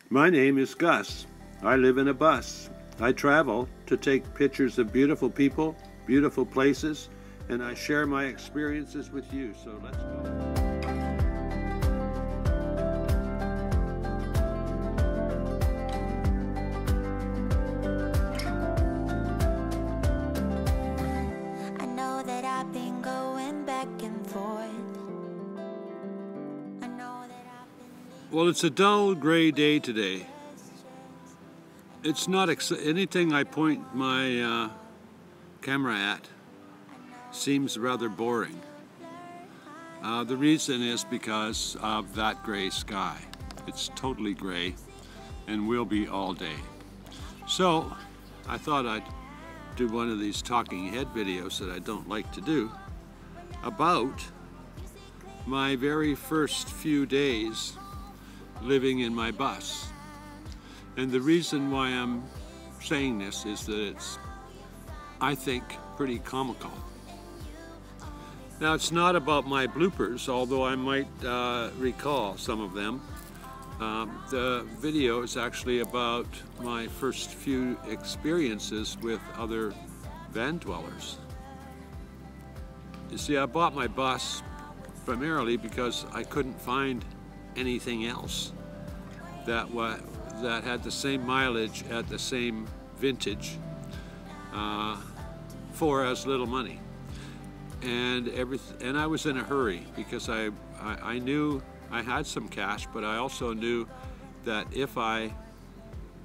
My name is Gus. I live in a bus. I travel to take pictures of beautiful people, beautiful places, and I share my experiences with you. So let's go. Well, it's a dull gray day today. It's not anything I point my camera at seems rather boring. The reason is because of that gray sky. It's totally gray and will be all day. So I thought I'd do one of these talking head videos that I don't like to do about my very first few days living in my bus. And the reason why I'm saying this is that it's, I think, pretty comical. Now, it's not about my bloopers, although I might recall some of them. The video is actually about my first few experiences with other van dwellers. You see, I bought my bus primarily because I couldn't find anything else that had the same mileage at the same vintage for as little money, and I was in a hurry because I knew I had some cash, but I also knew that if I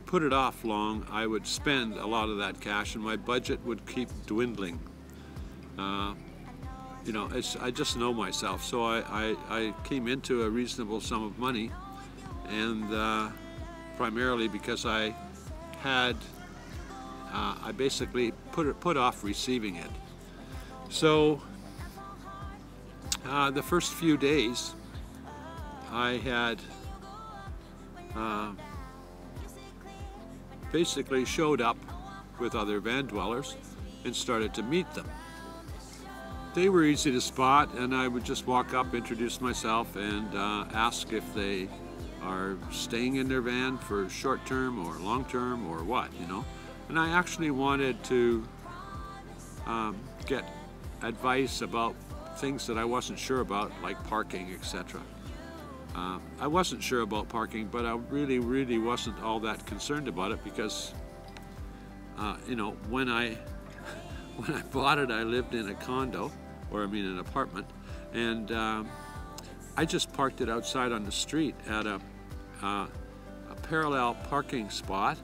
put it off long, I would spend a lot of that cash and my budget would keep dwindling. You know, I just know myself, so I came into a reasonable sum of money, and primarily because I basically put off receiving it. So the first few days I had basically showed up with other van dwellers and started to meet them. They were easy to spot, and I would just walk up, introduce myself, and ask if they are staying in their van for short term or long term or what, you know. And I actually wanted to get advice about things that I wasn't sure about, like parking, etc. I wasn't sure about parking, but I really wasn't all that concerned about it because, you know, when I bought it, I lived in a condo, or I mean an apartment, and I just parked it outside on the street at a parallel parking spot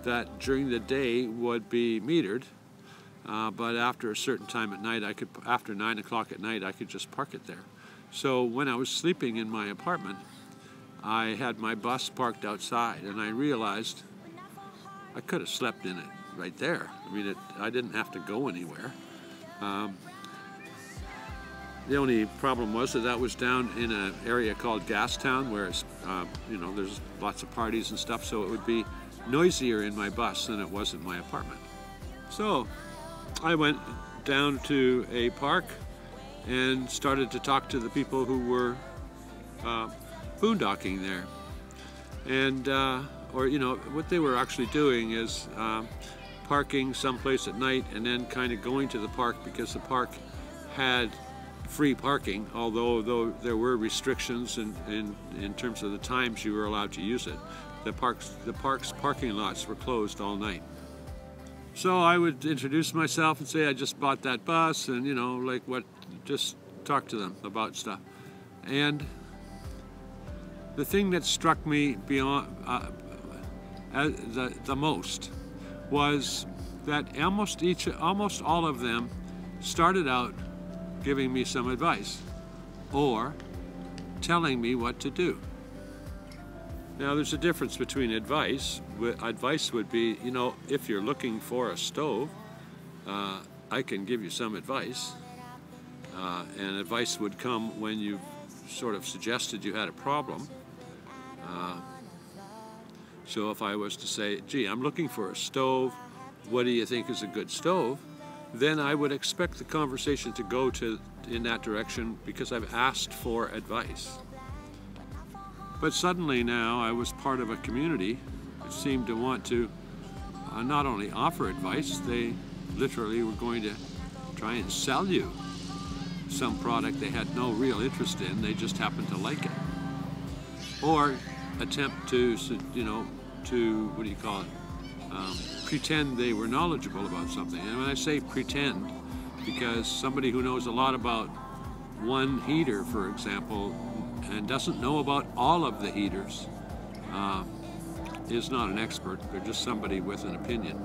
that during the day would be metered, but after a certain time at night, after 9 o'clock at night, I could just park it there. So when I was sleeping in my apartment, I had my bus parked outside, and I realized I could have slept in it right there. I mean, I didn't have to go anywhere. The only problem was that was down in an area called Gastown, where it's, you know, there's lots of parties and stuff, so it would be noisier in my bus than it was in my apartment. So I went down to a park and started to talk to the people who were boondocking there. And, or, you know, what they were actually doing is parking someplace at night and then kind of going to the park, because the park had free parking, although there were restrictions in terms of the times you were allowed to use it. The park's parking lots were closed all night. So I would introduce myself and say I just bought that bus, and, you know, like just talk to them about stuff. And the thing that struck me beyond the most was that almost all of them started out giving me some advice or telling me what to do. Now, there's a difference between advice. Advice would be, you know, if you're looking for a stove, I can give you some advice. And advice would come when you sort of suggested you had a problem. So if I was to say, gee, I'm looking for a stove, what do you think is a good stove? Then I would expect the conversation to go in that direction because I've asked for advice. But suddenly now I was part of a community that seemed to want to not only offer advice, they literally were going to try and sell you some product they had no real interest in, they just happened to like it. Or attempt to, you know, to, what do you call it, pretend they were knowledgeable about something. And when I say pretend, because somebody who knows a lot about one heater, for example, and doesn't know about all of the heaters, is not an expert. They're just somebody with an opinion.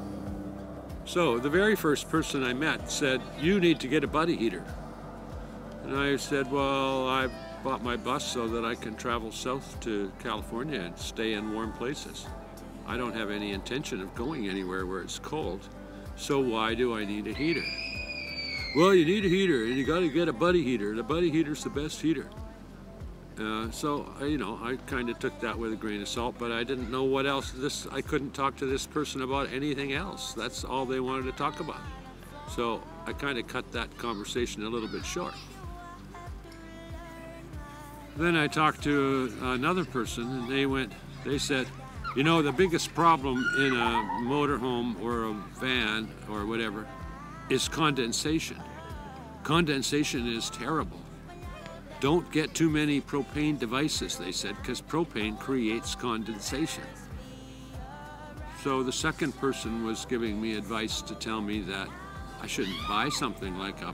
So the very first person I met said, "You need to get a buddy heater." And I said, "Well, I bought my bus so that I can travel south to California and stay in warm places. I don't have any intention of going anywhere where it's cold, so why do I need a heater?" "Well, you need a heater and you got to get a buddy heater. The buddy heater's the best heater." So, you know, I kind of took that with a grain of salt, but I didn't know what else. I couldn't talk to this person about anything else. That's all they wanted to talk about. So I kind of cut that conversation a little bit short. Then I talked to another person, and they said, "You know, the biggest problem in a motorhome or a van or whatever is condensation. Condensation is terrible. Don't get too many propane devices," they said, "because propane creates condensation." So the second person was giving me advice to tell me that I shouldn't buy something like a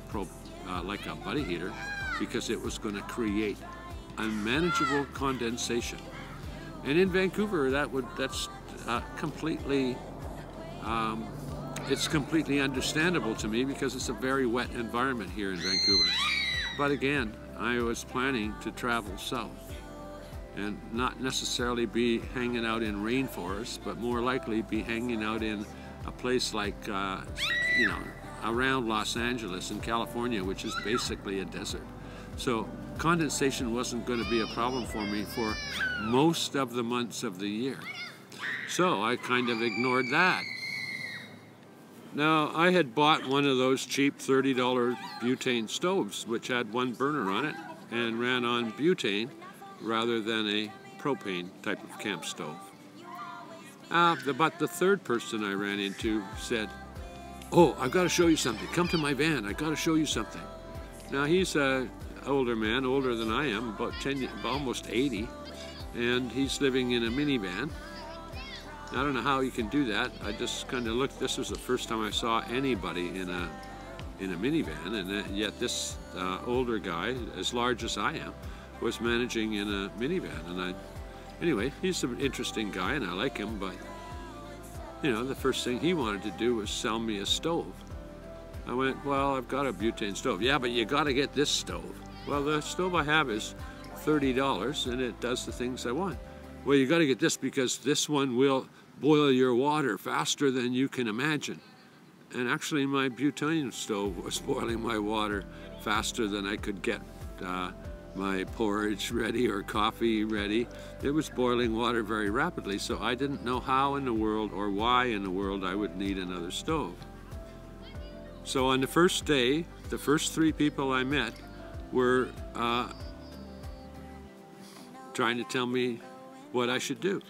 buddy heater because it was going to create unmanageable condensation. And in Vancouver, that's completely it's completely understandable to me because it's a very wet environment here in Vancouver. But again, I was planning to travel south and not necessarily be hanging out in rainforests, but more likely be hanging out in a place like, you know, around Los Angeles in California, which is basically a desert. So condensation wasn't going to be a problem for me for most of the months of the year. So I kind of ignored that. Now, I had bought one of those cheap $30 butane stoves, which had one burner on it and ran on butane rather than a propane type of camp stove. But the third person I ran into said, "Oh, I've got to show you something. Come to my van. I've got to show you something." Now, he's an older man, older than I am, about almost 80, and he's living in a minivan. I don't know how you can do that. I just kind of looked. This was the first time I saw anybody in a minivan, and yet this older guy, as large as I am, was managing in a minivan. And anyway, he's an interesting guy, and I like him. But you know, the first thing he wanted to do was sell me a stove. I went, "Well, I've got a butane stove." "Yeah, but you got to get this stove." "Well, the stove I have is $30, and it does the things I want." "Well, you got to get this because this one will boil your water faster than you can imagine." And actually, my butane stove was boiling my water faster than I could get my porridge ready or coffee ready. It was boiling water very rapidly, so I didn't know how in the world or why in the world I would need another stove. So on the first day, the first 3 people I met were trying to tell me what I should do.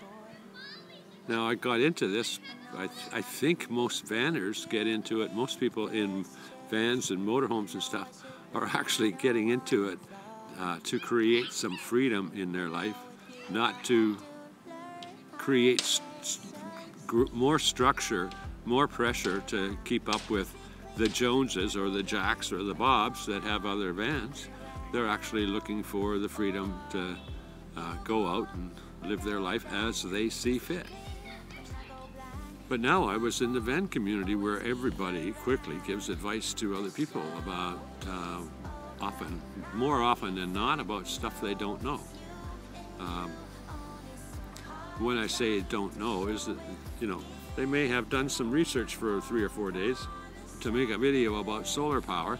Now, I got into this, I think most vanners get into it, most people in vans and motorhomes and stuff are actually getting into it to create some freedom in their life, not to create more structure, more pressure to keep up with the Joneses or the Jacks or the Bobs that have other vans. They're actually looking for the freedom to go out and live their life as they see fit. But now I was in the van community where everybody quickly gives advice to other people about, more often than not, about stuff they don't know. When I say don't know, is that, you know, they may have done some research for 3 or 4 days to make a video about solar power,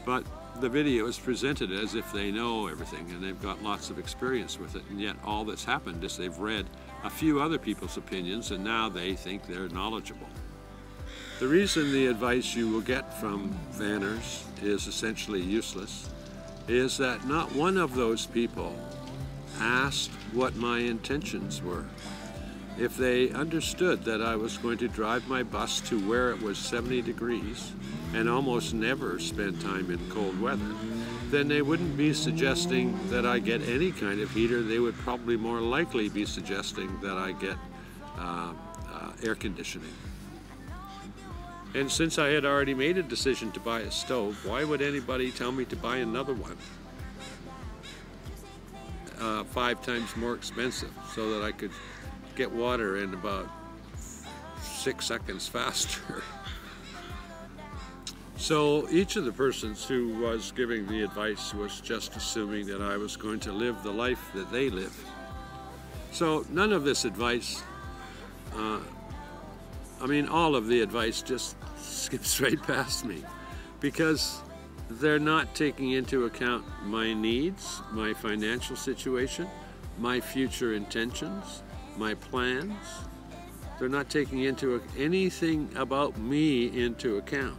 but the video is presented as if they know everything and they've got lots of experience with it, and yet all that's happened is they've read a few other people's opinions and now they think they're knowledgeable. The reason the advice you will get from vanners is essentially useless is that not one of those people asked what my intentions were. If they understood that I was going to drive my bus to where it was 70 degrees and almost never spend time in cold weather, then they wouldn't be suggesting that I get any kind of heater. They would probably more likely be suggesting that I get air conditioning. And since I had already made a decision to buy a stove, why would anybody tell me to buy another one? 5 times more expensive, so that I could get water in about 6 seconds faster. So each of the persons who was giving the advice was just assuming that I was going to live the life that they live. So none of this advice, I mean, all of the advice just skips right past me, because they're not taking into account my needs, my financial situation, my future intentions, my plans. They're not taking into anything about me into account.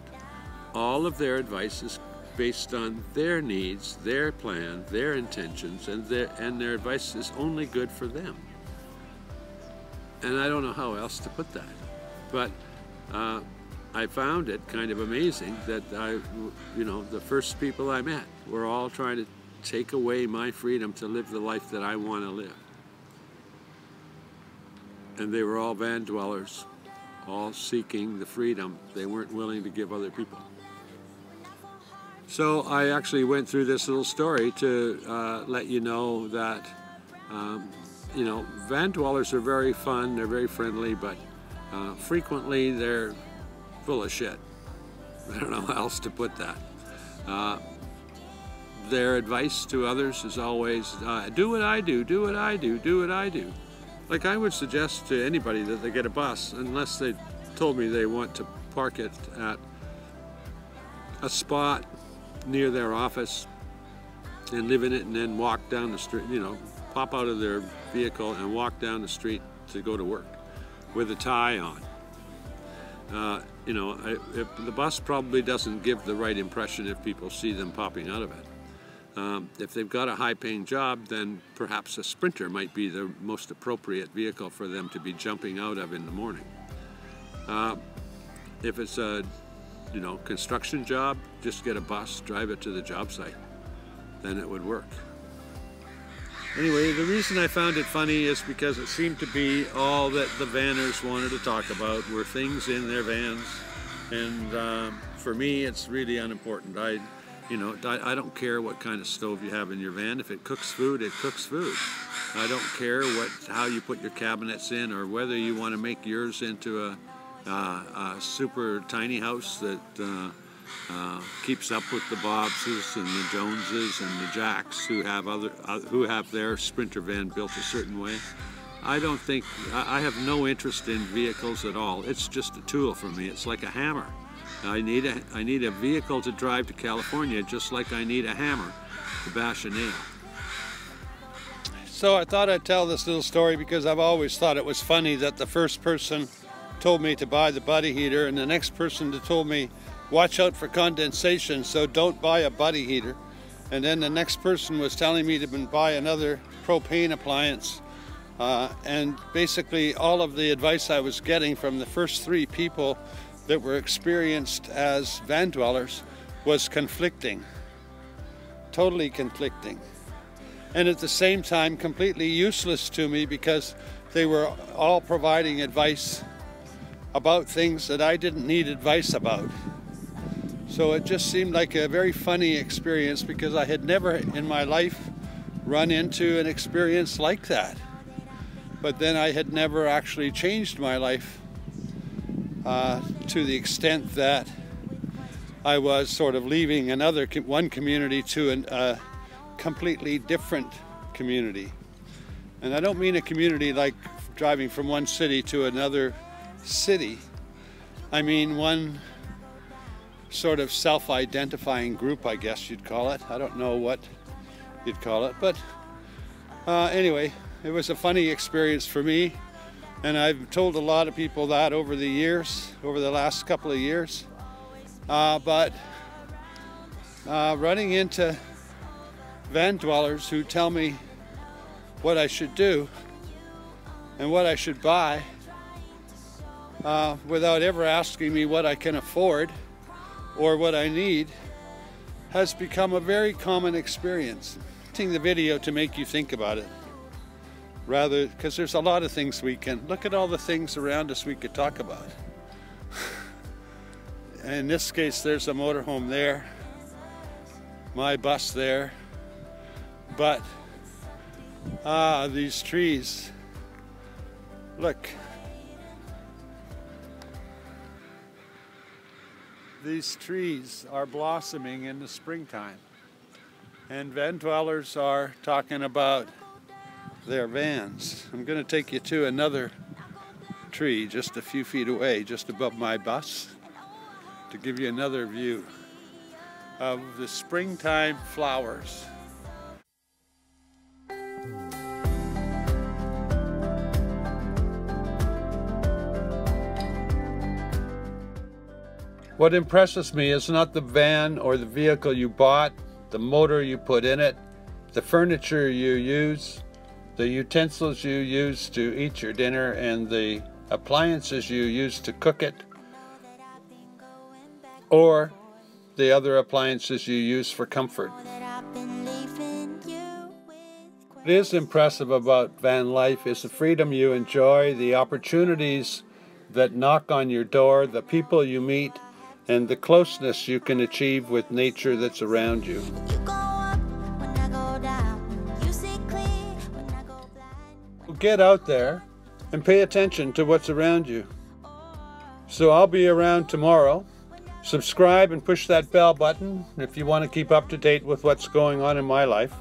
All of their advice is based on their needs, their plan, their intentions, and their advice is only good for them. And I don't know how else to put that. But I found it kind of amazing that the first people I met were all trying to take away my freedom to live the life that I want to live. And they were all van dwellers, all seeking the freedom they weren't willing to give other people. So I actually went through this little story to let you know that, van dwellers are very fun, they're very friendly, but frequently they're full of shit. I don't know how else to put that. Their advice to others is always, do what I do, do what I do, do what I do. Like, I would suggest to anybody that they get a bus, unless they told me they want to park it at a spot near their office and live in it and then walk down the street, pop out of their vehicle and walk down the street to go to work with a tie on. If the bus probably doesn't give the right impression if people see them popping out of it. If they've got a high-paying job, then perhaps a Sprinter might be the most appropriate vehicle for them to be jumping out of in the morning. If it's a construction job, just get a bus, drive it to the job site. Then it would work. Anyway, the reason I found it funny is because it seemed to be all that the vanners wanted to talk about were things in their vans. And for me, it's really unimportant. I don't care what kind of stove you have in your van. If it cooks food, it cooks food. I don't care how you put your cabinets in, or whether you want to make yours into a super tiny house that keeps up with the Bobses and the Joneses and the Jacks who have their Sprinter van built a certain way. I have no interest in vehicles at all. It's just a tool for me. It's like a hammer. I need a vehicle to drive to California, just like I need a hammer to bash a nail. So I thought I'd tell this little story because I've always thought it was funny that the first person told me to buy the buddy heater, and the next person told me, watch out for condensation, so don't buy a buddy heater. And then the next person was telling me to buy another propane appliance. And basically all of the advice I was getting from the first 3 people that were experienced as van dwellers was conflicting, totally conflicting. And at the same time completely useless to me, because they were all providing advice about things that I didn't need advice about. So it just seemed like a very funny experience, because I had never in my life run into an experience like that. But then I had never actually changed my life to the extent that I was sort of leaving one community to a completely different community. And I don't mean a community like driving from one city to another city. I mean one sort of self-identifying group, I guess you'd call it. I don't know what you'd call it, but anyway, it was a funny experience for me, and I've told a lot of people that over the years, over the last couple of years. But running into van dwellers who tell me what I should do and what I should buy without ever asking me what I can afford or what I need has become a very common experience. Taking the video to make you think about it, rather, because there's a lot of things we can look at, all the things around us we could talk about. In this case, there's a motorhome there, my bus there, but these trees, look. These trees are blossoming in the springtime, and van dwellers are talking about their vans. I'm going to take you to another tree just a few feet away, just above my bus, to give you another view of the springtime flowers. What impresses me is not the van or the vehicle you bought, the motor you put in it, the furniture you use, the utensils you use to eat your dinner, and the appliances you use to cook it, or the other appliances you use for comfort. What is impressive about van life is the freedom you enjoy, the opportunities that knock on your door, the people you meet, and the closeness you can achieve with nature that's around you. Get out there and pay attention to what's around you. So I'll be around tomorrow. Subscribe and push that bell button if you want to keep up to date with what's going on in my life.